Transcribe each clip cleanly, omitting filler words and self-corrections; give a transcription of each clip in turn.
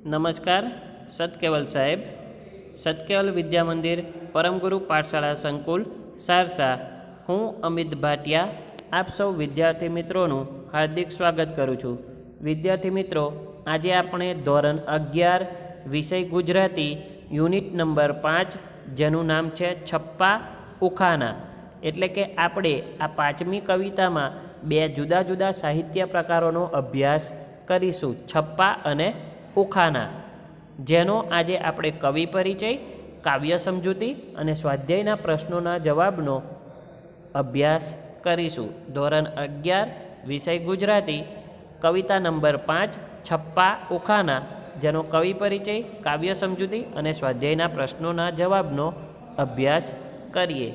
નમસ્કાર. સતકેવલ સાહેબ, સતકેવલ વિદ્યા મંદિર, પરમગુરુ પાઠશાળા સંકુલ, સારસા. હું અમિત ભાટિયા આપ સૌ વિદ્યાર્થી મિત્રોનું હાર્દિક સ્વાગત કરું છું. વિદ્યાર્થી મિત્રો, આજે આપણે ધોરણ 11 વિષય ગુજરાતી યુનિટ નંબર 5, જેનું નામ છે છપ્પા ઉખાના. એટલે કે આપણે આ 5મી કવિતામાં 2 જુદા જુદા સાહિત્ય પ્રકારોનો અભ્યાસ કરીશું, છપ્પા અને ઉખાના, જેનો આજે આપણે કવિ પરિચય, કાવ્ય સમજૂતી અને સ્વાધ્યાયના પ્રશ્નોના જવાબનો અભ્યાસ કરીશું. ધોરણ 11 વિષય ગુજરાતી કવિતા નંબર 5 છપ્પા ઉખાના, જેનો કવિ પરિચય, કાવ્ય સમજૂતી અને સ્વાધ્યાયના પ્રશ્નોના જવાબનો અભ્યાસ કરીએ.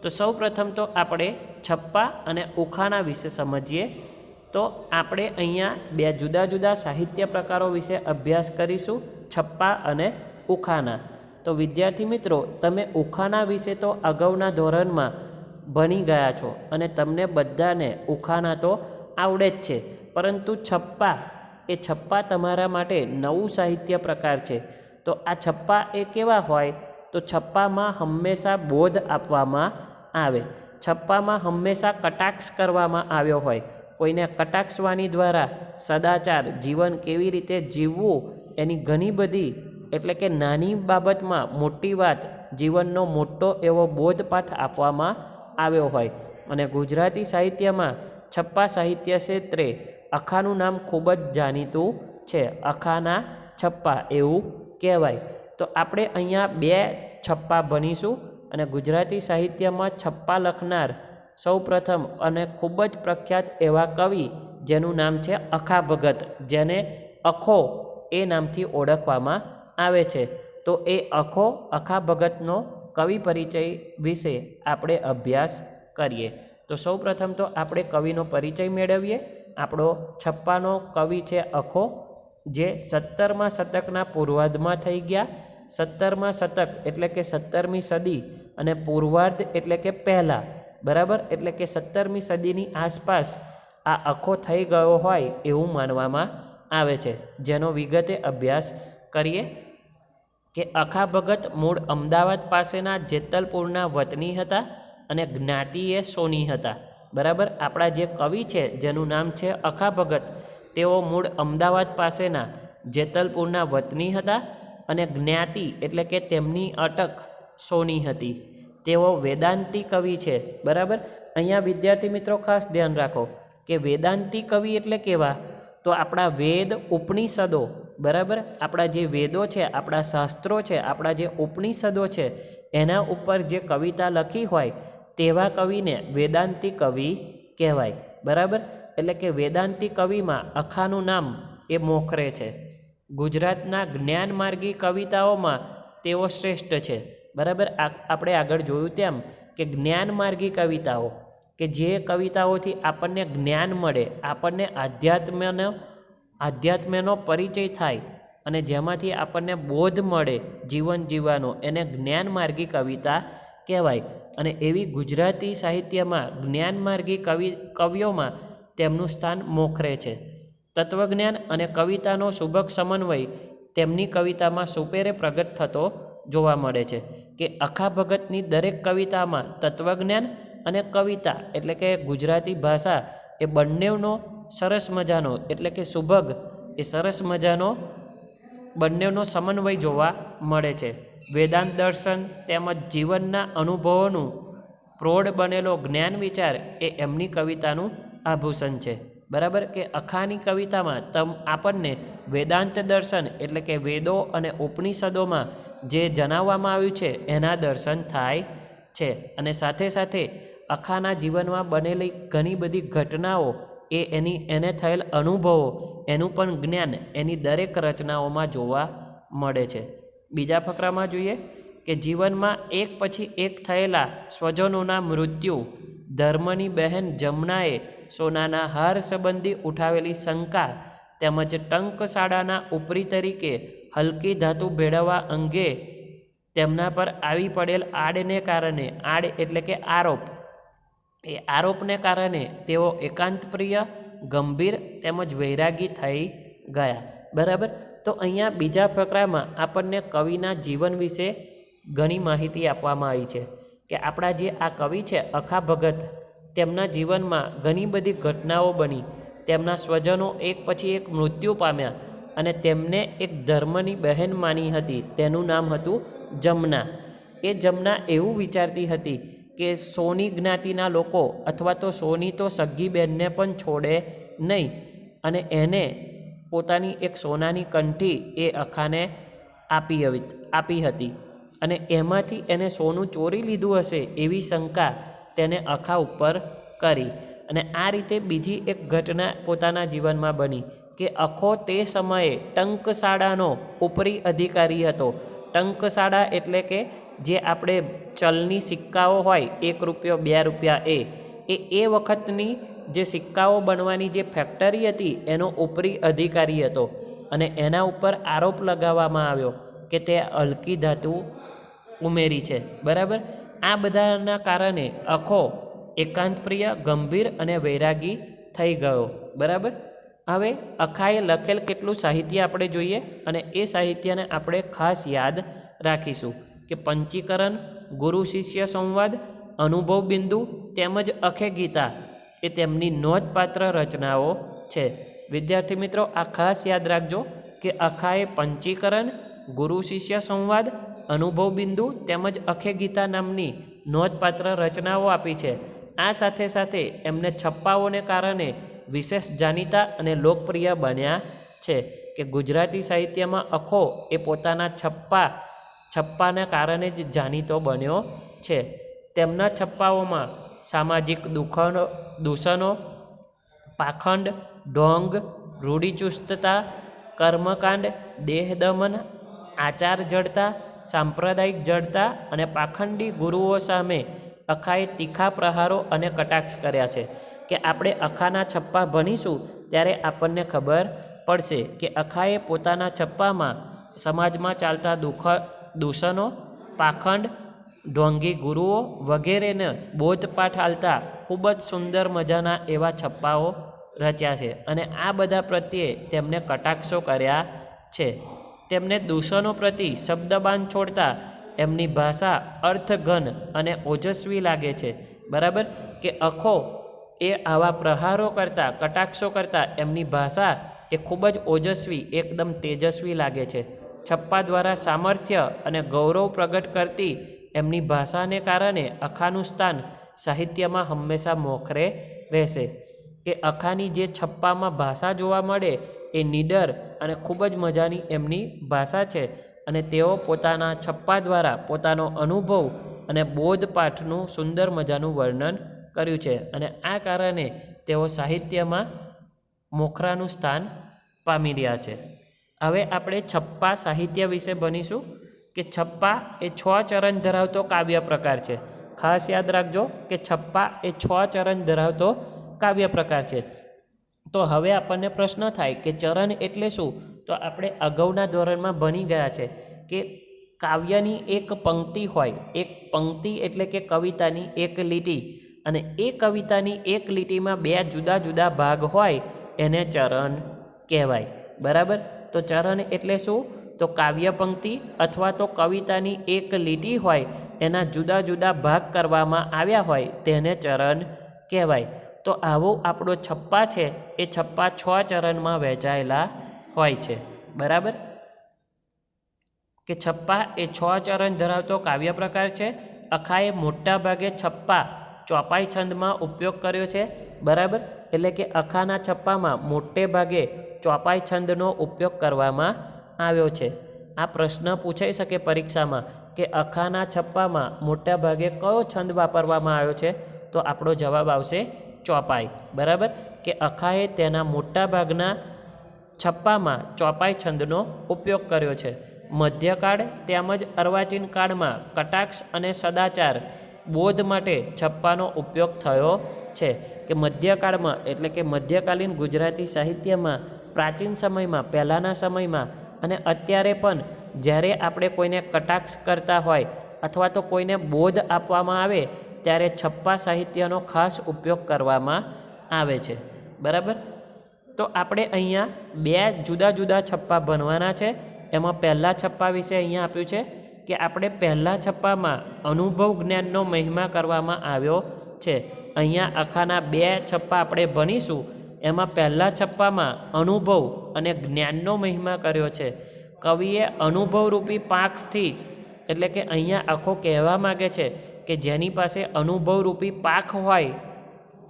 તો સૌ પ્રથમ તો આપણે છપ્પા અને ઉખાના વિશે સમજીએ. તો આપણે અહીંયા 2 જુદા જુદા સાહિત્ય પ્રકારો વિશે અભ્યાસ કરીશું, છપ્પા અને ઉખાના. તો વિદ્યાર્થી મિત્રો, તમે ઉખાના વિશે તો અગાઉના ધોરણમાં ભણી ગયા છો અને તમને બધાને ઉખાના તો આવડે જ છે, પરંતુ છપ્પા તમારા માટે નવું સાહિત્ય પ્રકાર છે. તો આ છપ્પા એ કેવા હોય? તો છપ્પામાં હંમેશા બોધ આપવામાં આવે, છપ્પામાં હંમેશા કટાક્ષ કરવામાં આવ્યો હોય. કોઈને કટાક્ષવાણી દ્વારા સદાચાર, જીવન કેવી રીતે જીવવું, એની ઘણી બધી, એટલે કે નાની બાબતમાં મોટી વાત, જીવનનો મોટો એવો બોધપાઠ આપવામાં આવ્યો હોય. અને ગુજરાતી સાહિત્યમાં છપ્પા સાહિત્ય ક્ષેત્રે અખાનું નામ ખૂબ જ જાણીતું છે. અખાના છપ્પા એવું કહેવાય. તો આપણે અહીંયા 2 છપ્પા ભણીશું અને ગુજરાતી સાહિત્યમાં છપ્પા લખનાર સૌ પ્રથમ અને ખૂબ જ પ્રખ્યાત એવા કવિ, જેનું નામ છે અખા ભગત, જેને અખો એ નામથી ઓળખવામાં આવે છે. તો એ અખા ભગતનો કવિ પરિચય વિશે આપણે અભ્યાસ કરીએ. તો સૌ પ્રથમ તો આપણે કવિનો પરિચય મેળવીએ. આપણો છપ્પાનો કવિ છે અખો, જે 17મા શતકના પૂર્વાર્ધમાં થઈ ગયા. 17મા શતક એટલે કે 17મી સદી અને પૂર્વાર્ધ એટલે કે પહેલાં, બરાબર, એટલે કે 17મી સદીની આસપાસ આ અખો થઈ ગયો હોય એવું માનવામાં આવે છે. જેનો વિગતે અભ્યાસ કરીએ કે અખા ભગત મૂળ અમદાવાદ પાસેના જેતલપુરના વતની હતા અને જ્ઞાતિએ સોની હતા. બરાબર, આપણા જે કવિ છે જેનું નામ છે અખા ભગત, તેઓ મૂળ અમદાવાદ પાસેના જેતલપુરના વતની હતા અને જ્ઞાતિ એટલે કે તેમની અટક સોની હતી. તેઓ વેદાંતી કવિ છે. બરાબર, અહીંયા વિદ્યાર્થી મિત્રો ખાસ ધ્યાન રાખો કે વેદાંતી કવિ એટલે કેવા? તો આપણા વેદ, ઉપનિષદો, બરાબર, આપણા જે વેદો છે, આપણા શાસ્ત્રો છે, આપણા જે ઉપનિષદો છે, એના ઉપર જે કવિતા લખી હોય તેવા કવિને વેદાંતી કવિ કહેવાય. બરાબર, એટલે કે વેદાંતી કવિમાં અખાનું નામ એ મોખરે છે. ગુજરાતના જ્ઞાનમાર્ગી કવિતાઓમાં તેઓ શ્રેષ્ઠ છે. બરાબર, આપણે આગળ જોયું તેમ કે જ્ઞાનમાર્ગી કવિતાઓ, કે જે કવિતાઓથી આપણને જ્ઞાન મળે, આપણને આધ્યાત્મનો પરિચય થાય અને જેમાંથી આપણને બોધ મળે જીવન જીવવાનો, એને જ્ઞાનમાર્ગી કવિતા કહેવાય. અને એવી ગુજરાતી સાહિત્યમાં જ્ઞાનમાર્ગી કવિઓમાં તેમનું સ્થાન મોખરે છે. તત્વજ્ઞાન અને કવિતાનો સુબક સમન્વય તેમની કવિતામાં સુપેરે પ્રગટ થતો જોવા મળે છે. કે અખા ભગતની દરેક કવિતામાં તત્વજ્ઞાન અને કવિતા એટલે કે ગુજરાતી ભાષા એ બંનેનો સરસ મજાનો, એટલે કે સુભગ, એ સરસ મજાનો બંનેનો સમન્વય જોવા મળે છે. વેદાંત દર્શન તેમજ જીવનના અનુભવોનું પ્રૌઢ બનેલો જ્ઞાન વિચાર એ એમની કવિતાનું આભૂષણ છે. બરાબર, કે અખાની કવિતામાં આપણને વેદાંત દર્શન એટલે કે વેદો અને ઉપનિષદોમાં જે જણાવવામાં આવ્યું છે એના દર્શન થાય છે. અને સાથે સાથે અખાના જીવનમાં બનેલી ઘણી બધી ઘટનાઓ, એને થયેલ અનુભવો, એનું પણ જ્ઞાન એની દરેક રચનાઓમાં જોવા મળે છે. બીજા ફકરામાં જોઈએ કે જીવનમાં એક પછી એક થયેલા સ્વજનોના મૃત્યુ, ધર્મની બહેન જમનાએ સોનાના હાર સંબંધી ઉઠાવેલી શંકા, તેમજ ટંકશાળાના ઉપરી તરીકે હલકી ધાતુ ભેળવવા અંગે તેમના પર આવી પડેલ આડને કારણે, આડ એટલે કે આરોપ, એ આરોપને કારણે તેઓ એકાંતપ્રિય, ગંભીર તેમજ વૈરાગી થઈ ગયા. બરાબર, તો અહીંયા બીજા ફકરામાં આપણને કવિના જીવન વિશે ઘણી માહિતી આપવામાં આવી છે કે આપણા જે આ કવિ છે અખા ભગત, તેમના જીવનમાં ઘણી બધી ઘટનાઓ બની, તેમના સ્વજનો એક પછી એક મૃત્યુ પામ્યા અને તેમને એક ધર્મની બહેન માની હતી, તેનું નામ હતું જમના. એ જમના એવું વિચારતી હતી કે સોની જ્ઞાતિના લોકો અથવા તો સોની તો સગ્ગી બહેનને પણ છોડે નહીં, અને એને પોતાની એક સોનાની કંઠી એ અખાને આપી હતી અને એમાંથી એને સોનું ચોરી લીધું હશે એવી શંકા તેને અખા ઉપર કરી. અને આ રીતે બીજી એક ઘટના પોતાના જીવનમાં બની કે અખો તે સમયે ટંકશાળાનો ઉપરી અધિકારી હતો. ટંકશાળા એટલે કે જે આપણે ચલની સિક્કાઓ હોય, 1 રૂપિયો 2 રૂપિયા એ વખતની જે સિક્કાઓ બનવાની જે ફેક્ટરી હતી એનો ઉપરી અધિકારી હતો. અને એના ઉપર આરોપ લગાવવામાં આવ્યો કે તે હલકી ધાતુ ઉમેરી છે. બરાબર. આ બધાના કારણે અખો એકાંતપ્રિય, ગંભીર અને વૈરાગી થઈ ગયો. બરાબર. હવે અખાએ લખેલ કેટલું સાહિત્ય આપણે જોઈએ અને એ સાહિત્યને આપણે ખાસ યાદ રાખીશું કે પંચીકરણ, ગુરુ શિષ્ય સંવાદ, અનુભવ બિંદુ તેમજ અખે ગીતા એ તેમની નોંધપાત્ર રચનાઓ છે. વિદ્યાર્થી મિત્રો, આ ખાસ યાદ રાખજો કે અખાએ પંચીકરણ, ગુરુ શિષ્ય સંવાદ, અનુભવ બિંદુ તેમજ અખે ગીતા નામની નોંધપાત્ર રચનાઓ આપી છે. આ સાથે સાથે એમને છપ્પાઓને કારણે વિશેષ જાણીતા અને લોકપ્રિય બન્યા છે કે ગુજરાતી સાહિત્યમાં અખો એ પોતાના છપ્પાના કારણે જ જાણીતો બન્યો છે. તેમના છપ્પાઓમાં સામાજિક દૂષણો, પાખંડ, ઢોંગ, રૂઢિચુસ્તતા, કર્મકાંડ, દેહદમન, આચાર જડતા, સાંપ્રદાયિક જડતા અને પાખંડી ગુરુઓ સામે અખાએ તીખા પ્રહારો અને કટાક્ષ કર્યા છે. કે આપણે અખાના છપ્પા ભણીશું ત્યારે આપણને ખબર પડશે કે અખાએ પોતાના છપ્પામાં સમાજમાં ચાલતા દૂષણો, પાખંડ, ઢોંગી ગુરુઓ વગેરેને બોધપાઠ આલતા ખૂબ જ સુંદર મજાના એવા છપ્પાઓ રચ્યા છે. અને આ બધા પ્રત્યે તેમને કટાક્ષો કર્યા છે. તેમને દૂષણો પ્રતિ શબ્દબાન છોડતા એમની ભાષા અર્થઘન અને ઓજસ્વી લાગે છે. બરાબર. કે અખો એ આવા પ્રહારો કરતા, કટાક્ષો કરતા એમની ભાષા એ ખૂબ જ ઓજસ્વી, એકદમ તેજસ્વી લાગે છે. છપ્પા દ્વારા સામર્થ્ય અને ગૌરવ પ્રગટ કરતી એમની ભાષાને કારણે અખાનું સ્થાન સાહિત્યમાં હંમેશા મોખરે રહેશે. કે અખાની જે છપ્પામાં ભાષા જોવા મળે એ નીડર અને ખૂબ જ મજાની એમની ભાષા છે. અને તેઓ પોતાના છપ્પા દ્વારા પોતાનો અનુભવ અને બોધપાઠનું સુંદર મજાનું વર્ણન કર્યું છે. અને આ કારણે તેઓ સાહિત્યમાં મોખરાનું સ્થાન પામી રહ્યા છે. હવે આપણે છપ્પા સાહિત્ય વિશે ભણીશું કે છપ્પા એ 6 ચરણ ધરાવતો કાવ્ય પ્રકાર છે. ખાસ યાદ રાખજો કે છપ્પા એ 6 ચરણ ધરાવતો કાવ્ય પ્રકાર છે. તો હવે આપણને પ્રશ્ન થાય કે ચરણ એટલે શું? તો આપણે અગાઉના ધોરણમાં ભણી ગયા છે કે કાવ્યની એક પંક્તિ હોય, એક પંક્તિ એટલે કે કવિતાની એક લીટી, અને એ કવિતાની એક લીટીમાં 2 જુદા જુદા ભાગ હોય એને ચરણ કહેવાય. બરાબર. તો ચરણ એટલે શું? તો કાવ્ય પંક્તિ અથવા તો કવિતાની એક લીટી હોય એના જુદા જુદા ભાગ કરવામાં આવ્યા હોય તેને ચરણ કહેવાય. તો આવો આપણો છપ્પા છે એ છપ્પા 6 ચરણમાં વહેંચાયેલા હોય છે. બરાબર. કે છપ્પા એ 6 ચરણ ધરાવતો કાવ્ય પ્રકાર છે. અખાએ મોટા ભાગે છપ્પા ચોપાઈ છંદમાં ઉપયોગ કર્યો છે. બરાબર. એટલે કે અખાના છપ્પામાં મોટે ભાગે ચોપાઈ છંદનો ઉપયોગ કરવામાં આવ્યો છે. આ પ્રશ્ન પૂછાઈ શકે પરીક્ષામાં કે અખાના છપ્પામાં મોટા ભાગે કયો છંદ વાપરવામાં આવ્યો છે? તો આપણો જવાબ આવશે ચોપાઈ. બરાબર. કે અખાએ તેના મોટા ભાગના છપ્પામાં ચોપાઈ છંદનો ઉપયોગ કર્યો છે. મધ્યકાળ તેમજ અર્વાચીન કાળમાં કટાક્ષ અને સદાચાર બોધ માટે છપ્પાનો ઉપયોગ થયો છે. કે મધ્યકાળમાં એટલે કે મધ્યકાલીન ગુજરાતી સાહિત્યમાં પ્રાચીન સમયમાં, પહેલાંના સમયમાં અને અત્યારે પણ જ્યારે આપણે કોઈને કટાક્ષ કરતા હોય અથવા તો કોઈને બોધ આપવામાં આવે ત્યારે છપ્પા સાહિત્યનો ખાસ ઉપયોગ કરવામાં આવે છે. બરાબર. તો આપણે અહીંયા બે જુદા જુદા છપ્પા ભણવાના છે. એમાં પહેલા છપ્પા વિશે અહીંયા આપ્યું છે કે આપણે પહેલા છપ્પામાં અનુભવ જ્ઞાનનો મહિમા કરવામાં આવ્યો છે. અહીંયા આખાના બે છપ્પા આપણે ભણીશું. એમાં પહેલા છપ્પામાં અનુભવ અને જ્ઞાનનો મહિમા કર્યો છે. કવિએ અનુભવરૂપી પાંખથી, એટલે કે અહીંયા આખો કહેવા માગે છે કે જેની પાસે અનુભવરૂપી પાંખ હોય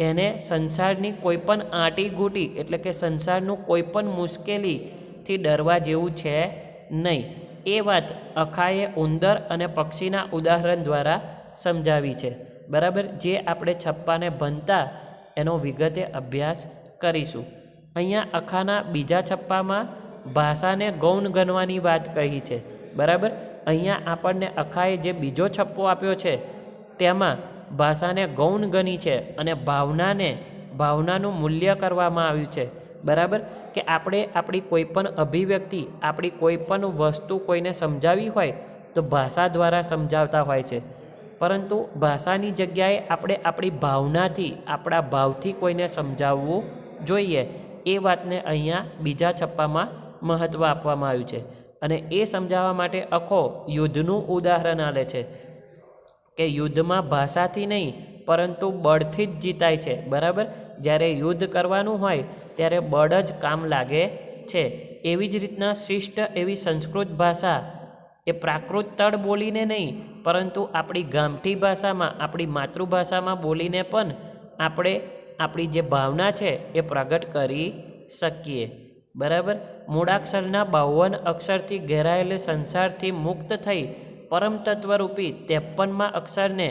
એને સંસારની કોઈ પણ આંટીઘૂંટી, એટલે કે સંસારનું કોઈ પણ મુશ્કેલીથી ડરવા જેવું છે નહીં. એ વાત અખાએ ઉંદર અને પક્ષીના ઉદાહરણ દ્વારા સમજાવી છે. બરાબર, જે આપણે છપ્પાને ભણતા એનો વિગતે અભ્યાસ કરીશું. અહીંયા અખાના બીજા છપ્પામાં ભાષાને ગૌણ ગણવાની વાત કહી છે. બરાબર, અહીંયા આપણને અખાએ જે બીજો છપ્પો આપ્યો છે તેમાં ભાષાને ગૌણ ગણી છે અને ભાવનાનું મૂલ્ય કરવામાં આવ્યું છે. બરાબર, કે આપણે આપણી કોઈ પણ અભિવ્યક્તિ, આપણી કોઈ પણ વસ્તુ કોઈને સમજાવી હોય તો ભાષા દ્વારા સમજાવતા હોય છે. પરંતુ ભાષાની જગ્યાએ આપણે આપણી ભાવનાથી, આપણા ભાવથી કોઈને સમજાવવું જોઈએ. એ વાતને અહીંયા બીજા છપ્પામાં મહત્ત્વ આપવામાં આવ્યું છે. અને એ સમજાવવા માટે અખો યુદ્ધનું ઉદાહરણ આલે છે કે યુદ્ધમાં ભાષાથી નહીં પરંતુ બળથી જ જીતાય છે. બરાબર, જ્યારે યુદ્ધ કરવાનું હોય ત્યારે બળ જ કામ લાગે છે. એવી જ રીતના શિષ્ટ એવી સંસ્કૃત ભાષા એ પ્રાકૃત તળ બોલીને નહીં પરંતુ આપણી ગામઠી ભાષામાં, આપણી માતૃભાષામાં બોલીને પણ આપણે આપણી જે ભાવના છે એ પ્રગટ કરી શકીએ. બરાબર, મૂળાક્ષરના 52 અક્ષરથી ઘેરાયેલ સંસારથી મુક્ત થઈ પરમ તત્વરૂપી 53મા અક્ષરને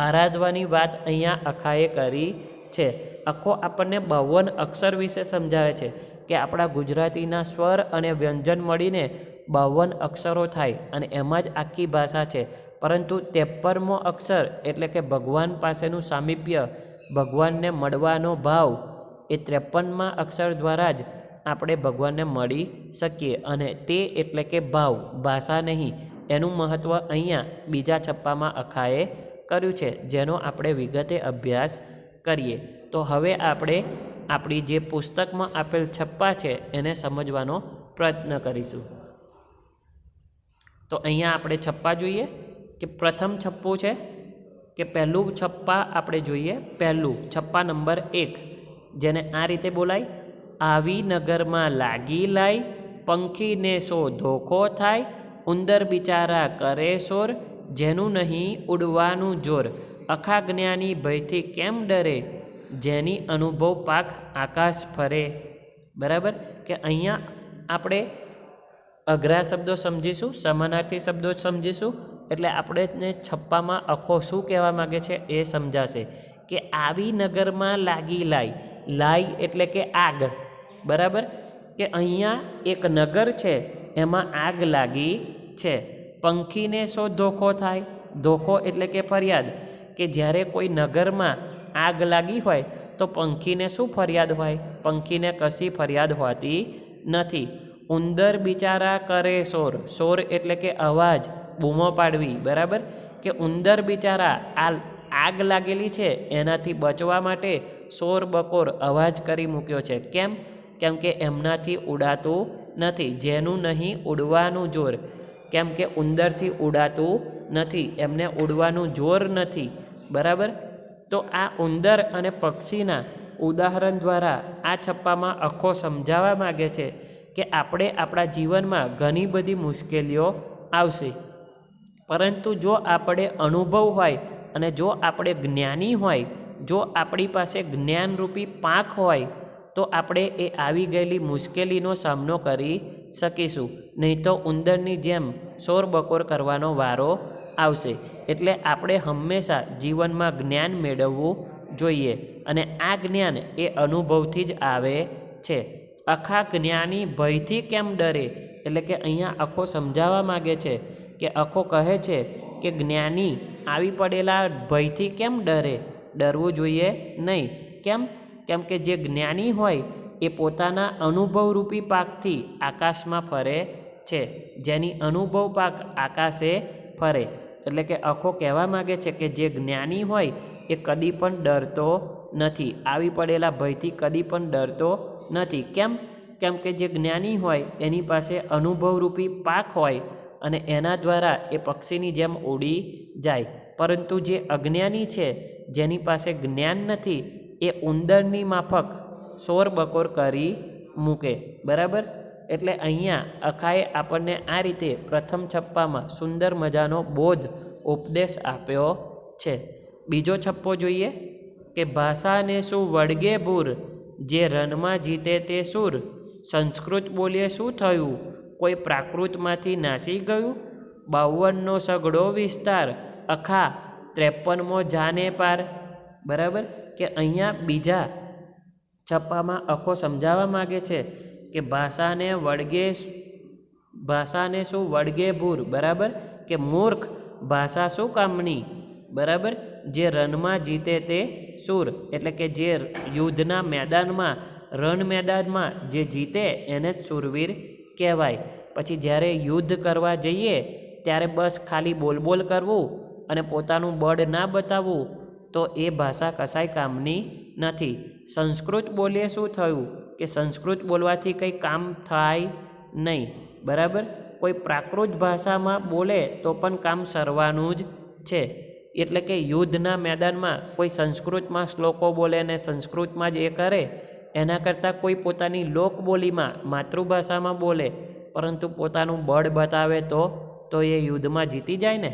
આરાધવાની વાત અહીંયા અખાએ કરી છે. આખો આપણને 52 અક્ષર વિશે સમજાવે છે કે આપણા ગુજરાતીના સ્વર અને વ્યંજન મળીને 52 અક્ષરો થાય અને એમાં જ આખી ભાષા છે. પરંતુ 53મો અક્ષર એટલે કે ભગવાન પાસેનું સામીપ્ય, ભગવાનને મળવાનો ભાવ, એ 53મા અક્ષર દ્વારા જ આપણે ભગવાનને મળી શકીએ. અને તે એટલે કે ભાવ, ભાષા નહીં. એનું મહત્ત્વ અહીંયા બીજા છપ્પામાં અખાએ કર્યું છે, જેનો આપણે વિગતે અભ્યાસ કરીએ. તો હવે આપણે આપણી જે પુસ્તકમાં આપેલ છપ્પા છે એને સમજવાનો પ્રયત્ન કરીશું. તો અહીંયા આપણે છપ્પા જોઈએ કે પ્રથમ છપ્પું છે કે પહેલું છપ્પા આપણે જોઈએ. પહેલું છપ્પા નંબર 1, જેને આ રીતે બોલાય: આવી નગરમાં લાગી લાય, પંખીને સો ધોખો થાય, ઉંદર બિચારા કરે શોર, જેનું નહીં ઉડવાનું જોર, અખા જ્ઞાની ભયથી કેમ ડરે, જેની અનુભવ પાખ આકાશ ફરે. બરાબર, કે અહીંયા આપણે અઘરા શબ્દો સમજીશું, સમાનાર્થી શબ્દો સમજીશું. એટલે આપણે છપ્પામાં અખો શું કહેવા માગે છે એ સમજાશે. કે આવી નગરમાં લાગી લાય, લાય એટલે કે આગ. બરાબર, કે અહીંયા એક નગર છે એમાં આગ લાગી છે. પંખીને શો ધોખો થાય, ધોખો એટલે કે ફરિયાદ. કે જ્યારે કોઈ નગરમાં આગ લાગી હોય તો પંખીને શું ફરિયાદ હોય? પંખીને કશી ફરિયાદ હોતી નથી. ઉંદર બિચારા કરે શોર, શોર એટલે કે અવાજ, બૂમો પાડવી. બરાબર, કે ઉંદર બિચારા આ આગ લાગેલી છે એનાથી બચવા માટે શોર બકોર અવાજ કરી મૂક્યો છે. કેમ કે એમનાથી ઉડાતું નથી. જેનું નહીં ઉડવાનું જોર. કેમ કે ઉંદરથી ઉડાતું નથી, એમને ઉડવાનું જોર નથી. બરાબર, તો આ ઉંદર અને પક્ષીના ઉદાહરણ દ્વારા આ છપ્પામાં અખો સમજાવવા માગે છે કે આપણે આપણા જીવનમાં ઘણી બધી મુશ્કેલીઓ આવશે, પરંતુ જો આપણે અનુભવ હોય અને જો આપણે જ્ઞાની હોય, જો આપણી પાસે જ્ઞાનરૂપી પાંખ હોય તો આપણે એ આવી ગયેલી મુશ્કેલીનો સામનો કરી શકીશું. નહીં તો ઉંદરની જેમ શોર બકોર કરવાનો વારો આવશે. એટલે આપણે હંમેશા જીવનમાં જ્ઞાન મેળવવું જોઈએ અને આ જ્ઞાન એ અનુભવથી જ આવે છે. અખા જ્ઞાની ભયથી કેમ ડરે? એટલે કે અહીંયા અખો સમજાવવા માગે છે કે અખો કહે છે કે જ્ઞાની આવી પડેલા ભયથી કેમ ડરે? ડરવું જોઈએ નહીં. કેમ કે જે જ્ઞાની હોય એ પોતાના અનુભવરૂપી પાકથી આકાશમાં ફરે છે. જેની અનુભવ પાક આકાશે ફરે. એટલે કે અખો કહેવા માગે છે કે જે જ્ઞાની હોય એ કદી પણ ડરતો નથી, આવી પડેલા ભયથી કદી પણ ડરતો નથી. કેમ કે જે જ્ઞાની હોય એની પાસે અનુભવરૂપી પાંખ હોય અને એના દ્વારા એ પક્ષીની જેમ ઉડી જાય. પરંતુ જે અજ્ઞાની છે, જેની પાસે જ્ઞાન નથી, એ ઉંદરની માફક શોર બકોર કરી મૂકે. બરાબર. એટલે અહીંયા અખાએ આપણને આ રીતે પ્રથમ છપ્પામાં સુંદર મજાનો બોધ ઉપદેશ આપ્યો છે. બીજો છપ્પો જોઈએ કે ભાષાને શું વળગે ભૂર, જે રનમાં જીતે તે સૂર, સંસ્કૃત બોલીએ શું થયું, કોઈ પ્રાકૃતમાંથી નાસી ગયું, 52નો સઘળો વિસ્તાર, અખા 53મો જાને પાર. બરાબર. કે અહીંયા બીજા છપ્પામાં અખો સમજાવવા માગે છે કે ભાષાને શું વળગે ભૂર. બરાબર. કે મૂર્ખ, ભાષા શું કામની. બરાબર. જે રનમાં જીતે તે સૂર, એટલે કે જે યુદ્ધના મેદાનમાં રણ મેદાનમાં જે જીતે એને જ શૂરવીર કહેવાય. પછી જ્યારે યુદ્ધ કરવા જઈએ ત્યારે બસ ખાલી બોલ કરવું અને પોતાનું બળ ના બતાવવું, તો એ ભાષા કશાય કામની નથી. સંસ્કૃત બોલીએ શું થયું, કે સંસ્કૃત બોલવાથી કંઈ કામ થાય નહીં. બરાબર. કોઈ પ્રાકૃત ભાષામાં બોલે તો પણ કામ સરવાનું જ છે. એટલે કે યુદ્ધના મેદાનમાં કોઈ સંસ્કૃતમાં શ્લોકો બોલે ને સંસ્કૃતમાં જ એ કરે, એના કરતાં કોઈ પોતાની લોકબોલીમાં માતૃભાષામાં બોલે પરંતુ પોતાનું બળ બતાવે તો એ યુદ્ધમાં જીતી જાય ને.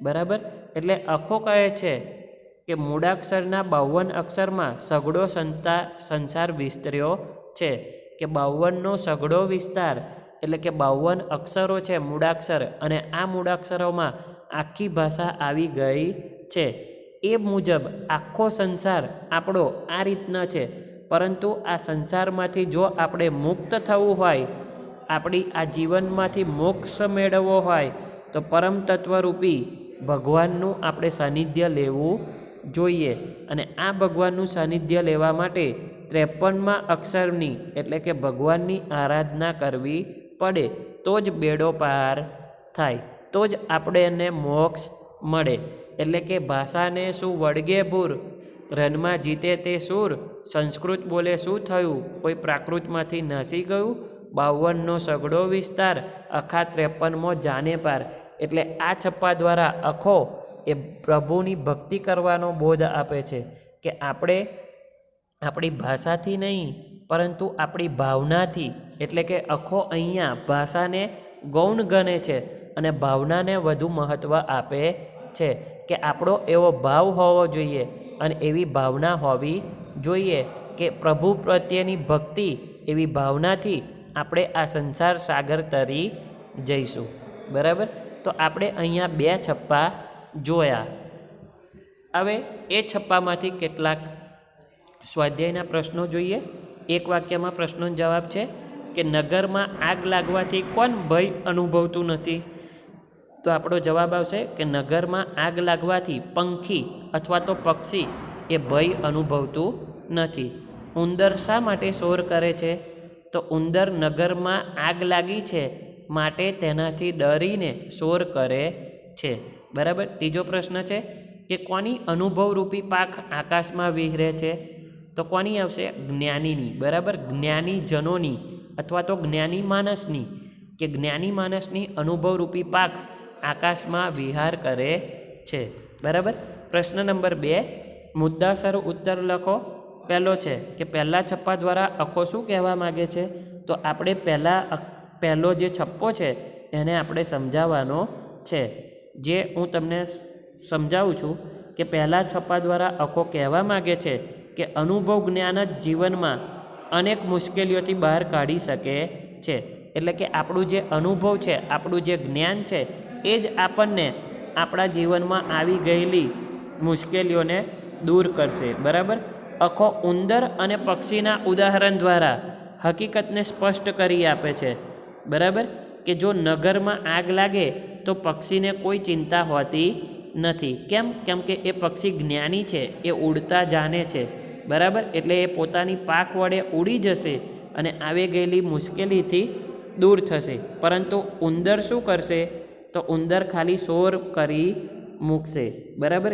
બરાબર. એટલે અખો કહે છે કે મૂળાક્ષરના 52 અક્ષરમાં સઘળો સંસાર વિસ્તર્યો છે. કે 52નો સઘળો વિસ્તાર એટલે કે 52 અક્ષરો છે મૂળાક્ષર, અને આ મૂળાક્ષરોમાં આખી ભાષા આવી ગઈ છે. એ મુજબ આખો સંસાર આપણો આ રીતના છે. પરંતુ આ સંસારમાંથી જો આપણે મુક્ત થવું હોય, આપણી આ જીવનમાંથી મોક્ષ મેળવવો હોય, તો પરમ તત્વરૂપી ભગવાનનું આપણે સાનિધ્ય લેવું જોઈએ. અને આ ભગવાનનું સાનિધ્ય લેવા માટે 53મા અક્ષરની એટલે કે ભગવાનની આરાધના કરવી પડે, તો જ બેડો પાર થાય, તો જ આપણે એને મોક્ષ મળે. એટલે કે ભાષાને શું વળગે ભૂર, રનમાં જીતે તે સૂર, સંસ્કૃત બોલે શું થયું, કોઈ પ્રાકૃતમાંથી નાસી ગયું, 52નો સઘળો વિસ્તાર, અખા 53મો જાને પાર. એટલે આ છપ્પા દ્વારા અખો એ પ્રભુની ભક્તિ કરવાનો બોધ આપે છે કે આપણે આપણી ભાષાથી નહીં પરંતુ આપણી ભાવનાથી, એટલે કે અખો અહીંયા ભાષાને ગૌણ ગણે છે અને ભાવનાને વધુ મહત્ત્વ આપે છે. કે આપણો એવો ભાવ હોવો જોઈએ અને એવી ભાવના હોવી જોઈએ કે પ્રભુ પ્રત્યેની ભક્તિ, એવી ભાવનાથી આપણે આ સંસાર સાગર તરી જઈશું. બરાબર. તો આપણે અહીંયા 2 છપ્પા જોયા. હવે એ છપ્પામાંથી કેટલાક સ્વાધ્યાયના પ્રશ્નો જોઈએ. એક વાક્યમાં પ્રશ્નોનો જવાબ છે કે નગરમાં આગ લાગવાથી કોણ ભય અનુભવતું નથી. તો આપણો જવાબ આવશે કે નગરમાં આગ લાગવાથી પંખી અથવા તો પક્ષી એ ભય અનુભવતું નથી. ઉંદર શા માટે શોર કરે છે, તો ઉંદર નગરમાં આગ લાગી છે માટે તેનાથી ડરીને શોર કરે છે. બરાબર. ત્રીજો પ્રશ્ન છે કે કોની અનુભવરૂપી પાંખ આકાશમાં વિહરે છે, તો કોની આવશે, જ્ઞાનીની. બરાબર. જ્ઞાનીજનોની અથવા તો જ્ઞાની માણસની, કે જ્ઞાની માણસની અનુભવરૂપી પાંખ આકાશમાં વિહાર કરે છે. બરાબર. પ્રશ્ન નંબર 2, મુદ્દાસર ઉત્તર લખો. પહેલો છે કે પહેલા છપ્પા દ્વારા અખો શું કહેવા માગે છે, તો આપણે પહેલો જે છપ્પો છે એને આપણે સમજાવવાનો છે. જે હું તમને સમજાવું છું કે પહેલા છપ્પા દ્વારા અખો કહેવા માગે છે કે અનુભવ જ્ઞાન જ જીવનમાં અનેક મુશ્કેલીઓથી બહાર કાઢી શકે છે. એટલે કે આપણું જે અનુભવ છે, આપણું જે જ્ઞાન છે, એ જ આપણને આપણા જીવનમાં આવી ગયેલી મુશ્કેલીઓને દૂર કરશે. બરાબર. અખો ઉંદર અને પક્ષીના ઉદાહરણ દ્વારા હકીકતને સ્પષ્ટ કરી આપે છે. બરાબર. કે જો નગરમાં આગ લાગે તો પક્ષીને કોઈ ચિંતા હોતી નથી. કેમ કે એ પક્ષી જ્ઞાની છે, એ ઉડતા જાણે છે. બરાબર. એટલે એ પોતાની પાંખ વડે ઉડી જશે અને આવી ગયેલી મુશ્કેલીથી દૂર થશે. પરંતુ ઉંદર શું કરશે, તો ઉંદર ખાલી શોર કરી મૂકશે. બરાબર.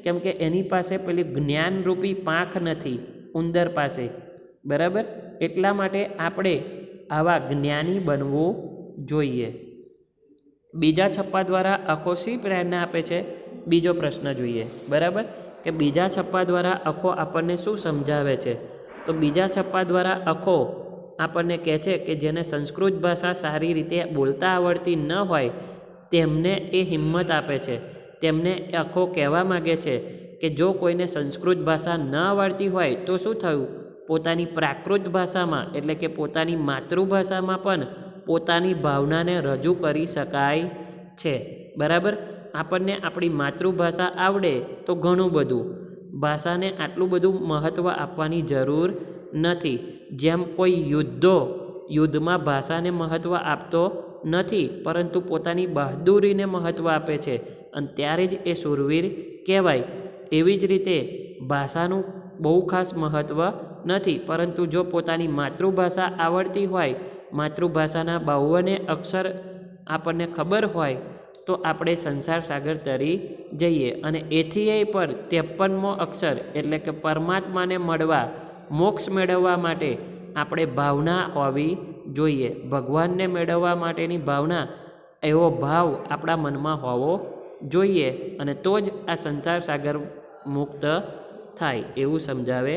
કેમ કે એની પાસે પેલી જ્ઞાનરૂપી પાંખ નથી ઉંદર પાસે. બરાબર. એટલા માટે આપણે આવા જ્ઞાની બનવું જોઈએ. બીજા છપ્પા દ્વારા આખો શી પ્રેરણા આપે છે? બીજો પ્રશ્ન જોઈએ. બરાબર, કે બીજા છપ્પા દ્વારા આખો આપણને શું સમજાવે છે? તો બીજા છપ્પા દ્વારા આખો આપણને કહે છે કે જેને સંસ્કૃત ભાષા સારી રીતે બોલતા આવડતી ન હોય તેમને એ હિંમત આપે છે. તેમને આખો કહેવા માગે છે કે જો કોઈને સંસ્કૃત ભાષા ન આવડતી હોય તો શું થયું? પોતાની પ્રાકૃત ભાષામાં એટલે કે પોતાની માતૃભાષામાં પણ પોતાની ભાવનાને રજૂ કરી શકાય છે. બરાબર, આપણને આપણી માતૃભાષા આવડે તો ઘણું બધું, ભાષાને આટલું બધું મહત્ત્વ આપવાની જરૂર નથી. જેમ કોઈ યુદ્ધમાં ભાષાને મહત્ત્વ આપતો નથી, પરંતુ પોતાની બહાદુરીને મહત્ત્વ આપે છે અને ત્યારે જ એ શૂરવીર કહેવાય. એવી જ રીતે ભાષાનું બહુ ખાસ મહત્ત્વ નથી, પરંતુ જો પોતાની માતૃભાષા આવડતી હોય, માતૃભાષાના 52 અક્ષર આપણને ખબર હોય તો આપણે સંસાર સાગર તરી જઈએ. અને એથી પર 53મો અક્ષર એટલે કે પરમાત્માને મળવા, મોક્ષ મેળવવા માટે આપણે ભાવના હોવી જોઈએ. ભગવાનને મેળવવા માટેની ભાવના, એવો ભાવ આપણા મનમાં હોવો જોઈએ અને તો જ આ સંસાર સાગર મુક્ત થાય એવું સમજાવે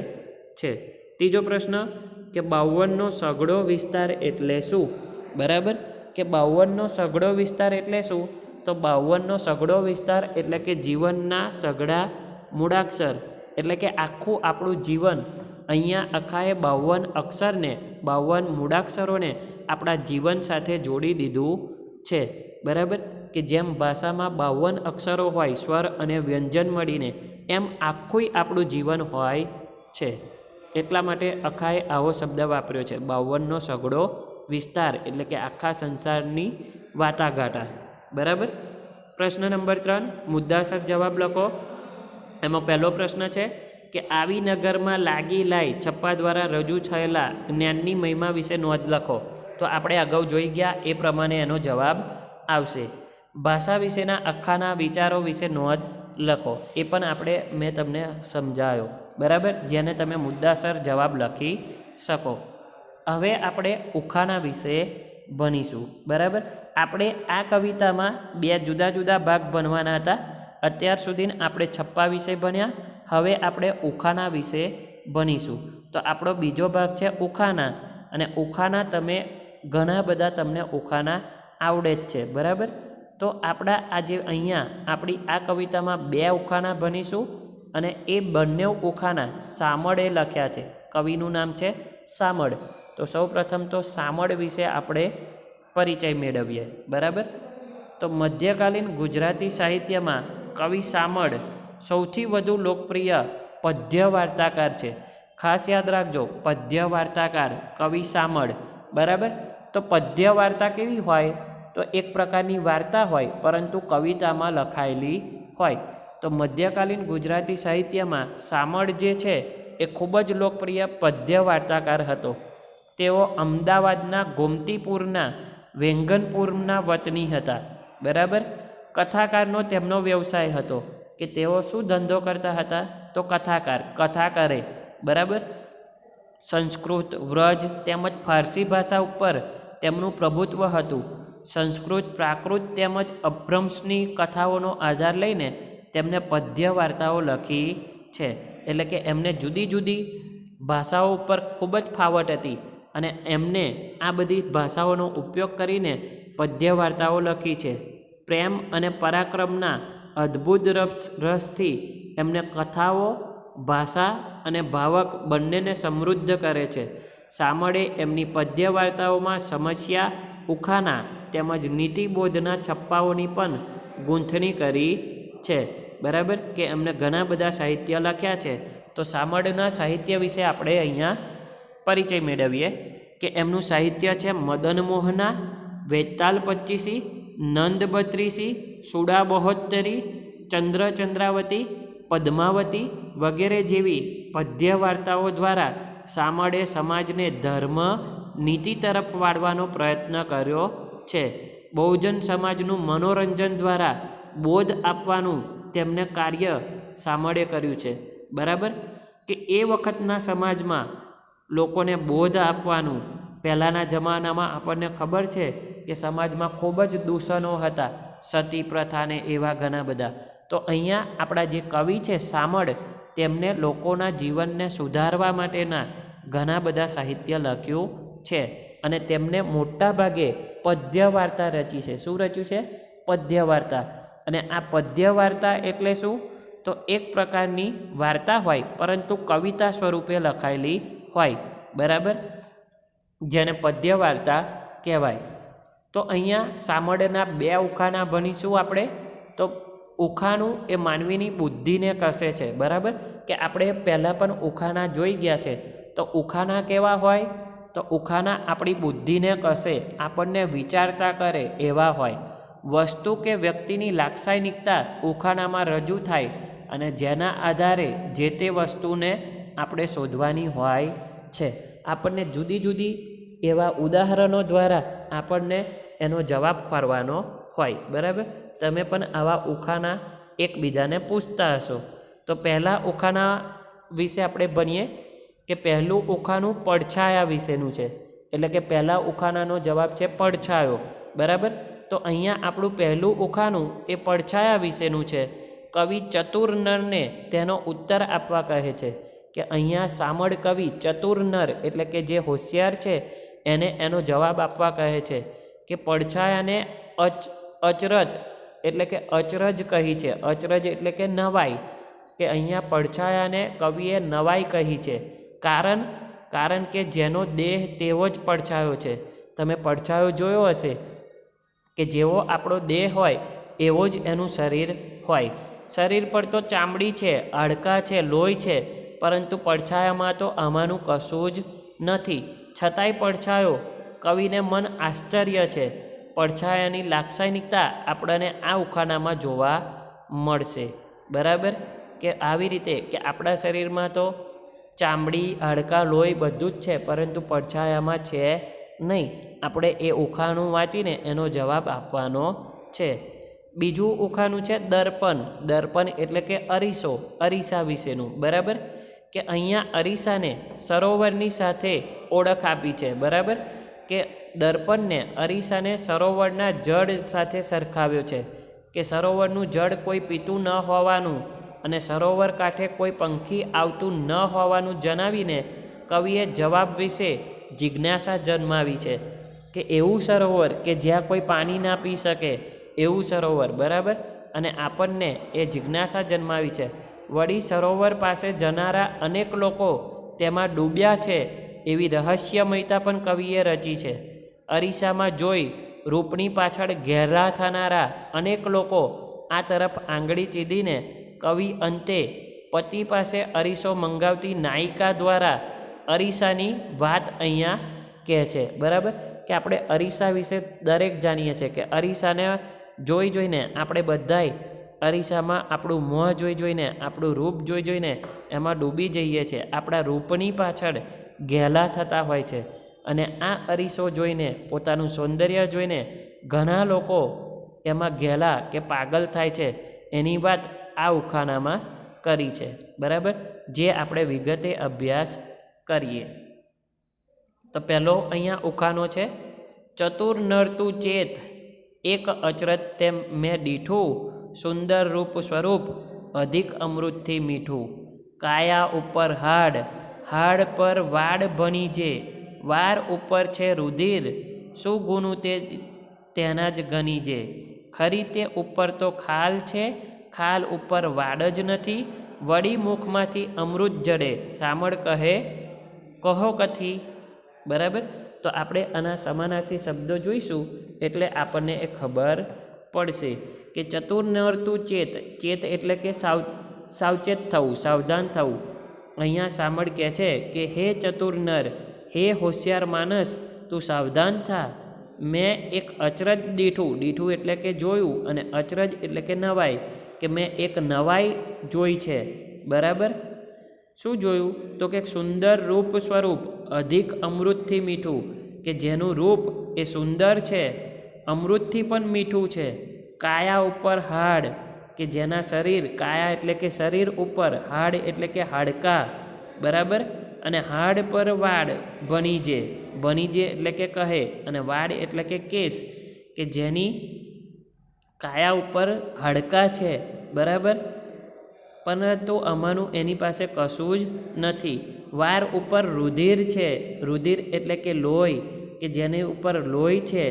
છે. ત્રીજો પ્રશ્ન કે 52નો સઘળો વિસ્તાર એટલે શું? બરાબર, કે 52નો સઘળો વિસ્તાર એટલે શું? તો 52નો સઘળો વિસ્તાર એટલે કે જીવનના સઘળા મૂળાક્ષર, એટલે કે આખું આપણું જીવન અહીંયા આખાએ 52 અક્ષરને, 52 મૂળાક્ષરોને આપણા જીવન સાથે જોડી દીધું છે. બરાબર, કે જેમ ભાષામાં 52 અક્ષરો હોય સ્વર અને વ્યંજન મળીને, એમ આખું આપણું જીવન હોય છે. એટલા માટે અખાએ આવો શબ્દ વાપર્યો છે, 52નો સઘળો વિસ્તાર, એટલે કે આખા સંસારની વાટાઘાટા. બરાબર. પ્રશ્ન નંબર 3 મુદ્દાસર જવાબ લખો. એમાં પહેલો પ્રશ્ન છે કે આવી નગરમાં લાગી લાઈ છપ્પા દ્વારા રજૂ થયેલા જ્ઞાનની મહિમા વિશે નોંધ લખો. તો આપણે અગાઉ જોઈ ગયા એ પ્રમાણે એનો જવાબ આવશે. ભાષા વિશેના અખાના વિચારો વિશે નોંધ લખો. એ પણ મેં તમને સમજાયો. બરાબર, જેને તમે મુદ્દાસર જવાબ લખી શકો. હવે આપણે ઉખાણા વિશે ભણીશું. બરાબર, આપણે આ કવિતામાં 2 જુદા જુદા ભાગ ભણવાના હતા. અત્યાર સુધી આપણે છપ્પા વિશે ભણ્યા. હવે આપણે ઉખાણા વિશે ભણીશું. તો આપણો બીજો ભાગ છે ઉખાણા, અને ઉખાણા તમે ઘણા બધા તમને ઉખાણા આવડે જ છે. બરાબર, તો આપણા આજે અહીંયા આપણી આ કવિતામાં 2 ઉખાણા ભણીશું અને એ બંને ઉખાણા સામળે લખ્યા છે. કવિનું નામ છે સામળ. તો સૌપ્રથમ તો સામળ વિશે આપણે પરિચય મેળવીએ. બરાબર, તો મધ્યકાલીન ગુજરાતી સાહિત્યમાં કવિ સામળ સૌથી વધુ લોકપ્રિય પદ્ય વાર્તાકાર છે. ખાસ યાદ રાખજો, પદ્ય વાર્તાકાર કવિ સામળ. બરાબર, તો પદ્ય વાર્તા કેવી હોય? તો એક પ્રકારની વાર્તા હોય પરંતુ કવિતામાં લખાયેલી હોય. તો મધ્યકાલીન ગુજરાતી સાહિત્યમાં સામળ જે છે એ ખૂબ જ લોકપ્રિય પદ્ય વાર્તાકાર હતો. તેઓ અમદાવાદના ગોમતીપુરના વેંગનપુરના વતની હતા. બરાબર, કથાકારનો તેમનો વ્યવસાય હતો કે તેઓ શું ધંધો કરતા હતા? તો કથા કરે. બરાબર, સંસ્કૃત, વ્રજ તેમજ ફારસી ભાષા ઉપર તેમનું પ્રભુત્વ હતું. સંસ્કૃત, પ્રાકૃત તેમજ અભ્રંશની કથાઓનો આધાર લઈને તેમને પદ્ય વાર્તાઓ લખી છે. એટલે કે એમને જુદી જુદી ભાષાઓ ઉપર ખૂબ જ ફાવટ હતી અને એમને આ બધી ભાષાઓનો ઉપયોગ કરીને પદ્ય વાર્તાઓ લખી છે. પ્રેમ અને પરાક્રમના અદ્ભુત રસથી એમને કથાઓ, ભાષા અને ભાવક બંનેને સમૃદ્ધ કરે છે. સામળે એમની પદ્ય વાર્તાઓમાં સમસ્યા, ઉખાણા તેમજ નીતિબોધના છપ્પાઓની પણ ગૂંથણી કરી છે. બરાબર, કે એમને ઘણા બધા સાહિત્ય લખ્યા છે. તો સામળના સાહિત્ય વિશે આપણે અહીંયા પરિચય મેળવીએ કે એમનું સાહિત્ય છે મદન મોહના, વેતાલ પચ્ચીસી, નંદ બત્રીસી, સુડા બહોત્તરી, ચંદ્ર ચંદ્રાવતી, પદ્માવતી વગેરે જેવી પદ્ય વાર્તાઓ દ્વારા સામળે સમાજને ધર્મ, નીતિ તરફ વાળવાનો પ્રયત્ન કર્યો છે. બહુજન સમાજનું મનોરંજન દ્વારા બોધ આપવાનું તેમને કાર્ય સામળે કર્યું છે. બરાબર, કે એ વખતના સમાજમાં લોકોને બોધ આપવાનું. પહેલાંના જમાનામાં આપણને ખબર છે કે સમાજમાં ખૂબ જ દૂષણો હતા, સતી પ્રથાને એવા ઘણા બધા. તો અહીંયા આપણા જે કવિ છે શામળ, તેમને લોકોના જીવનને સુધારવા માટેના ઘણા બધા સાહિત્ય લખ્યું છે. અને તેમને મોટા ભાગે પદ્ય વાર્તા રચી છે. શું રચ્યું છે? પદ્ય વાર્તા. અને આ પદ્ય વાર્તા એટલે શું? તો એક પ્રકારની વાર્તા હોય પરંતુ કવિતા સ્વરૂપે લખાયેલી હોય, બરાબર, જેને પદ્ય વાર્તા કહેવાય. તો અહીંયા શામળના 2 ઉખાણા ભણીશું આપણે. તો ઉખાણું એ માનવીની બુદ્ધિને કસે છે, બરાબર, કે આપણે પહેલાં પણ ઉખાણા જોઈ ગયા છે. તો ઉખાણા કેવા હોય? તો ઉખાણા આપણી બુદ્ધિને કસે, આપણને વિચારતા કરે એવા હોય. વસ્તુ કે વ્યક્તિની લાક્ષણિકતા ઉખાણામાં રજૂ થાય અને જેના આધારે જે તે વસ્તુને આપણે શોધવાની હોય છે. આપણને જુદી જુદી એવા ઉદાહરણો દ્વારા આપણને એનો જવાબ કરવાનો હોય, બરાબર. તમે પણ આવા ઉખાણા એકબીજાને પૂછતા હશો. તો પહેલાં ઉખાણા વિશે આપણે ભણીએ કે પહેલું ઉખાણું પડછાયા વિશેનું છે. એટલે કે પહેલાં ઉખાણાનો જવાબ છે પડછાયો, બરાબર. તો અહીંયા આપણું પહેલું ઉખાણું એ પડછાયા વિશેનું છે. કવિ ચતુર નરને તેનો ઉત્તર આપવા કહે છે કે અહીંયા શામળ કવિ ચતુર નર એટલે કે જે હોશિયાર છે એને એનો જવાબ આપવા કહે છે કે પડછાયાને અચરજ એટલે કે અચરજ કહી છે. અચરજ એટલે કે નવાઈ, કે અહીંયા પડછાયાને કવિએ નવાઈ કહી છે. કારણ કે જેનો દેહ તેવો જ પડછાયો છે. તમે પડછાયો જોયો હશે કે જેવો આપણો દેહ હોય એવો જ એનું શરીર હોય. શરીર પર તો ચામડી છે, હાડકાં છે, લોહી છે, પરંતુ પડછાયામાં તો આમાંનું કશું જ નથી. છતાંય પડછાયો કવિને મન આશ્ચર્ય છે. પડછાયાની લાક્ષણિકતા આપણને આ ઉખાણામાં જોવા મળશે, બરાબર. કે આવી રીતે કે આપણા શરીરમાં તો ચામડી, હાડકાં, લોહી બધું જ છે, પરંતુ પડછાયામાં છે નહીં. આપણે એ ઉખાણું વાંચીને એનો જવાબ આપવાનો છે. બીજું ઉખાણું છે દર્પણ. દર્પણ એટલે કે અરીસો, અરીસા વિશેનું, બરાબર. કે અહીંયા અરીસાને સરોવરની સાથે ઓળખ આપી છે, બરાબર. કે દર્પણને અરીસાને સરોવરના જળ સાથે સરખાવ્યો છે કે સરોવરનું જળ કોઈ પીતું ન હોવાનું અને સરોવર કાંઠે કોઈ પંખી આવતું ન હોવાનું જણાવીને કવિએ જવાબ વિશે જિજ્ઞાસા જન્માવી છે કે એવું સરોવર કે જ્યાં કોઈ પાણી ના પી શકે એવું સરોવર, બરાબર. અને આપણને એ જિજ્ઞાસા જન્માવી છે. વળી સરોવર પાસે જનારા અનેક લોકો તેમાં ડૂબ્યા છે એવી રહસ્યમયતા પણ કવિએ રચી છે. અરીસામાં જોઈ રૂપની પાછળ ઘેરા થનારા અનેક લોકો આ તરફ આંગળી ચીંધીને કવિ અંતે પતિ પાસે અરીસો મંગાવતી નાયિકા દ્વારા અરીસાની વાત અહીંયા કહે છે, બરાબર. કે આપણે અરીસા વિશે દરેક જાણીએ છીએ કે અરીસાને જોઈને આપણે બધાય અરીસામાં આપણું મોં જોઈને આપણું રૂપ જોઈને એમાં ડૂબી જઈએ છીએ. આપણા રૂપની પાછળ ઘેલા થતા હોય છે અને આ અરીસો જોઈને, પોતાનું સૌંદર્ય જોઈને ઘણા લોકો એમાં ઘેલા કે પાગલ થાય છે. એની વાત આ ઉખાણામાં કરી છે, બરાબર. જે આપણે વિગતે અભ્યાસ કરીએ. તો પહેલો અહીંયા ઉખાણો છે ચતુર નર તું ચેત, એક અચરજ તેમ મેં દીઠું, સુંદર રૂપ સ્વરૂપ અધિક અમૃતથી મીઠું. કાયા ઉપર હાડ, હાડ પર વાડ ભણી જે, વાર ઉપર છે રુધિર, શું ગુનું તે તેના જ ગણી જે. ખરી તે ઉપર તો ખાલ છે, ખાલ ઉપર વાડ જ નથી, વળી મુખમાંથી અમૃત જડે, શામળ કહે કહો કથી, બરાબર. તો આપણે આના સમાનાર્થી શબ્દો જોઈશું એટલે આપણને એ ખબર પડશે કે ચતુર નર તું ચેત. ચેત એટલે કે સાવચેત થવું, સાવધાન થવું. અહીંયા શામળ કહે છે કે હે ચતુર નર, હે હોશિયાર માણસ, તું સાવધાન થા. મેં એક અચરજ દીઠું, દીઠું એટલે કે જોયું, અને અચરજ એટલે કે નવાઈ, કે મેં એક નવાઈ જોઈ છે, બરાબર. શું જોયું? તો કે સુંદર રૂપ સ્વરૂપ અધિક અમૃતથી મીઠું, કે જેનું રૂપ એ સુંદર છે, અમૃતથી પણ મીઠું છે. કાયા ઉપર હાડ, કે જેના શરીર, કાયા એટલે કે શરીર ઉપર, હાડ એટલે કે હાડકાં, બરાબર. અને હાડ પર વાડ ભણીજે, ભણીજે એટલે કે કહે, અને વાડ એટલે કે કેસ, કે જેની કાયા ઉપર હાડકાં છે, બરાબર, પરંતુ આમાંનું એની પાસે કશું જ નથી. વાર ઉપર રુધિર છે, રુધિર એટલે કે લોહી, કે જેની ઉપર લોહી છે,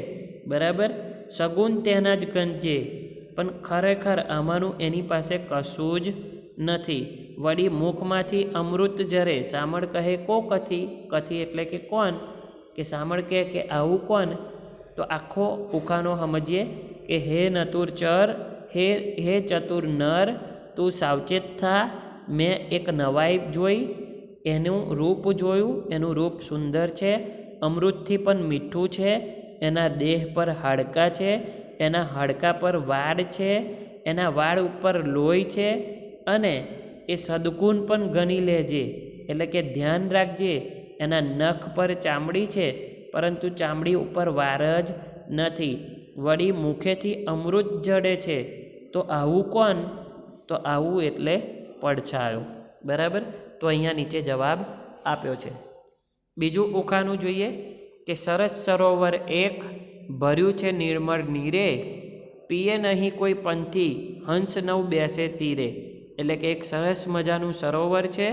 બરાબર, સગુન તેના જ ગંજે, પણ ખરેખર આમાંનું એની પાસે કશું જ નથી. વળી મુખમાંથી અમૃત જરે, સામળ કહે કો કથી, કથી એટલે કે કોણ, કે સામળ કહે કે આવું કોણ, તો આખો ઉખાનો સમજીએ કે હે નતુર ચર, હે ચતુર નર, તું સાવચેત થા, મેં એક નવાઈ જોઈ, એનું રૂપ જોયું, એનું રૂપ સુંદર છે, અમૃતથી પણ મીઠું છે, એના દેહ પર હાડકાં છે, એના હાડકાં પર વાડ છે, એના વાડ ઉપર લોહી છે, અને એ સદગુણ પણ ગણી લેજે, એટલે કે ધ્યાન રાખજે, એના નખ પર ચામડી છે, પરંતુ ચામડી ઉપર વાર જ નથી. વળી મુખેથી અમૃત જડે છે, તો આવું કોણ, તો આવું એટલે પડછાયો, બરાબર. તો અહીંયા નીચે જવાબ આપ્યો છે. બીજું ઉખાનું જોઈએ કે સરસ સરોવર એક, ભર્યું છે નિર્મળ નીરે, પીએ નહીં કોઈ પંથી, હંસ નવ બેસે તીરે. એટલે કે એક સરસ મજાનું સરોવર છે,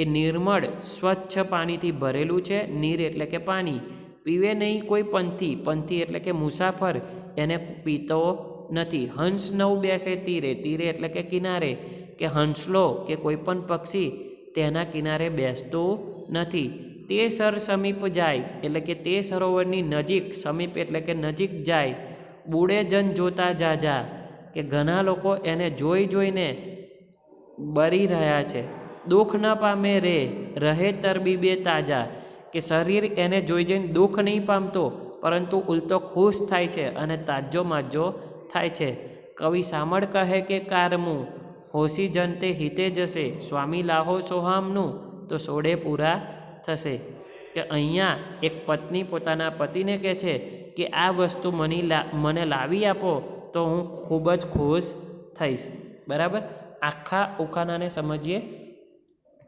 એ નિર્મળ સ્વચ્છ પાણીથી ભરેલું છે, નીર એટલે કે પાણી, પીવે નહીં કોઈ પંથી, પંથી એટલે કે મુસાફર એને પીતો નથી, હંસ નવ બેસે તીરે, તીરે એટલે કે કિનારે, કે હંસલો કે કોઈ પણ પક્ષી તેના કિનારે બેસતું નથી. તે સર સમીપ જાય, એટલે કે તે સરોવરની નજીક, સમીપ એટલે કે નજીક જાય, બુડે જન જોતા જાજા, કે ઘણા લોકો એને જોઈ જોઈને બરી રહ્યા છે, દુઃખ ન પામે રે, રહે તરબીબે તાજા, કે શરીર એને જોઈ જોઈને દુઃખ નહીં પામતો, પરંતુ ઉલટો ખુશ થાય છે અને તાજો માજો થાય છે. કવિ સામળ કહે કે કારમું, હોશી જનતે હિતે જશે, સ્વામી લાહો સોહામનું, તો સોડે પૂરા થશે. કે અહીંયા એક પત્ની પોતાના પતિને કહે છે કે આ વસ્તુ મને લાવી આપો તો હું ખૂબ જ ખુશ થઈશ, બરાબર. આખા ઉખાનાને સમજીએ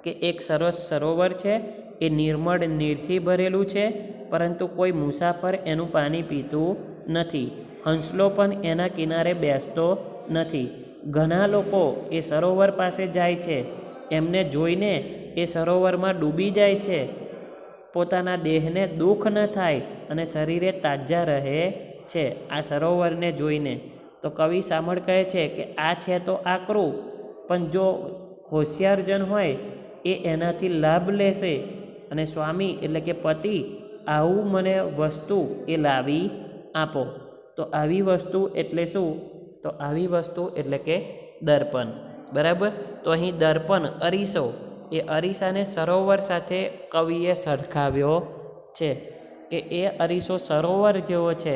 કે એક સરસ સરોવર છે, એ નિર્મળ નીરથી ભરેલું છે, પરંતુ કોઈ મુસાફર એનું પાણી પીતું નથી, હંસલો પણ એના કિનારે બેસતો નથી. ઘણા લોકો એ સરોવર પાસે જાય છે, એમને જોઈને એ સરોવરમાં ડૂબી જાય છે, પોતાના દેહને દુઃખ ન થાય અને શરીરે તાજા રહે છે આ સરોવરને જોઈને. તો કવિ સામળ કહે છે કે આ છે તો આકરું, પણ જો હોશિયાર જન હોય એ એનાથી લાભ લેશે, અને સ્વામી એટલે કે પતિ આવું મને વસ્તુ એ લાવી આપો. તો આવી વસ્તુ એટલે શું, તો આવી વસ્તુ એટલે કે દર્પણ, બરાબર. તો અહીં દર્પણ અરીસો, એ અરીસાને સરોવર સાથે કવિએ સરખાવ્યો છે, કે એ અરીસો સરોવર જેવો છે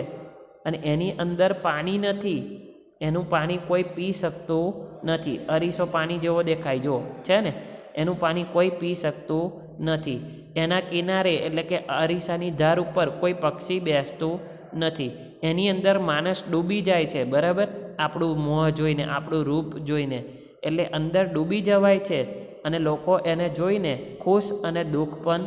અને એની અંદર પાણી નથી, એનું પાણી કોઈ પી શકતું નથી. અરીસો પાણી જેવો દેખાય જો છે ને, એનું પાણી કોઈ પી શકતું નથી. એના કિનારે એટલે કે અરીસાની ધાર ઉપર કોઈ પક્ષી બેસતું નથી. એની અંદર માણસ ડૂબી જાય છે, બરાબર, આપણું મોં જોઈને, આપણું રૂપ જોઈને, એટલે અંદર ડૂબી જવાય છે અને લોકો એને જોઈને ખુશ અને દુઃખ પણ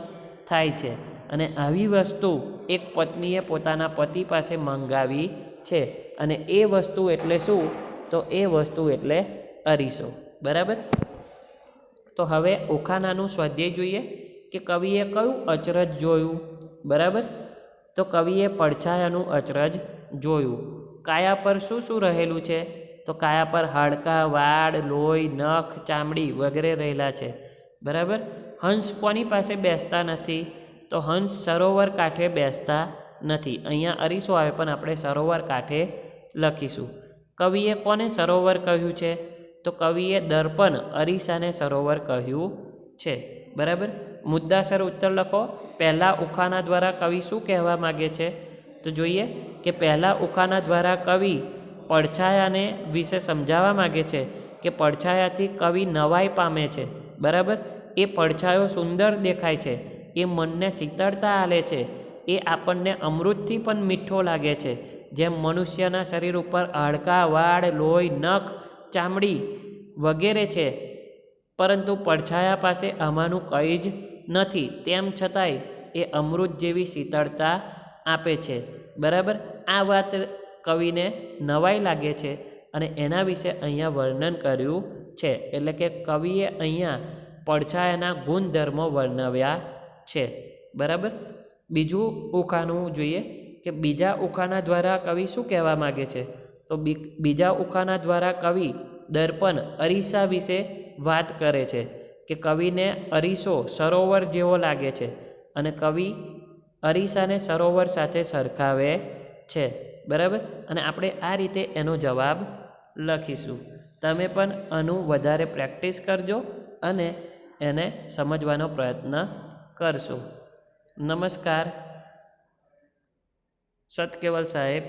થાય છે. અને આવી વસ્તુ એક પત્નીએ પોતાના પતિ પાસે મંગાવી છે, અને એ વસ્તુ એટલે શું, તો એ વસ્તુ એટલે અરીસો, બરાબર. તો હવે ઉખાનાનું સ્વાધ્યાય જોઈએ કે કવિએ કયું અચરજ જોયું, બરાબર. તો કવિએ પડછાયાનું અચરજ જોયું. કાયા પર શું શું રહેલું છે, તો કાયા પર હાડકાં, વાડ, લોહી, નખ, ચામડી વગેરે રહેલા છે, બરાબર. હંસ કોની પાસે બેસતા નથી, તો હંસ સરોવર કાંઠે બેસતા નથી. અહીંયા અરીસો આવે પણ આપણે સરોવર કાંઠે લખીશું. કવિએ કોને સરોવર કહ્યું છે, તો કવિએ દર્પણ અરીસાને સરોવર કહ્યું છે, બરાબર. મુદ્દાસર ઉત્તર લખો. પહેલા ઉખાના દ્વારા કવિ શું કહેવા માગે છે, તો જોઈએ કે પહેલા ઉખાના દ્વારા કવિ પડછાયાને વિશે સમજાવવા માગે છે કે પડછાયાથી કવિ નવાઈ પામે છે, બરાબર. એ પડછાયો સુંદર દેખાય છે, એ મનને શીતળતા આલે છે, એ આપણને અમૃતથી પણ મીઠો લાગે છે. જેમ મનુષ્યના શરીર ઉપર હાડકાં, વાળ, લોહી, નખ, ચામડી વગેરે છે, પરંતુ પડછાયા પાસે આમાંનું કંઈ જ નથી, તેમ છતાંય એ અમૃત જેવી શીતળતા આપે છે. બરાબર, આ વાત કવિને નવાઈ લાગે છે અને એના વિશે અહીંયા વર્ણન કર્યું છે. એટલે કે કવિએ અહીંયા પડછાયાના ગુણધર્મો વર્ણવ્યા છે. બરાબર, બીજું ઉખાનું જોઈએ કે બીજા ઉખાના દ્વારા કવિ શું કહેવા માગે છે. તો બીજા ઉખાના દ્વારા કવિ દર્પણ અરીસા વિશે વાત કરે છે કે કવિને અરીસો સરોવર જેવો લાગે છે અને કવિ અરીસાને સરોવર સાથે સરખાવે છે. બરાબર, અને આપણે આ રીતે એનો જવાબ લખીશું. તમે પણ આનું વધારે પ્રેક્ટિસ કરજો અને એને સમજવાનો પ્રયત્ન કરશો. નમસ્કાર. સત કેવલ સાહેબ.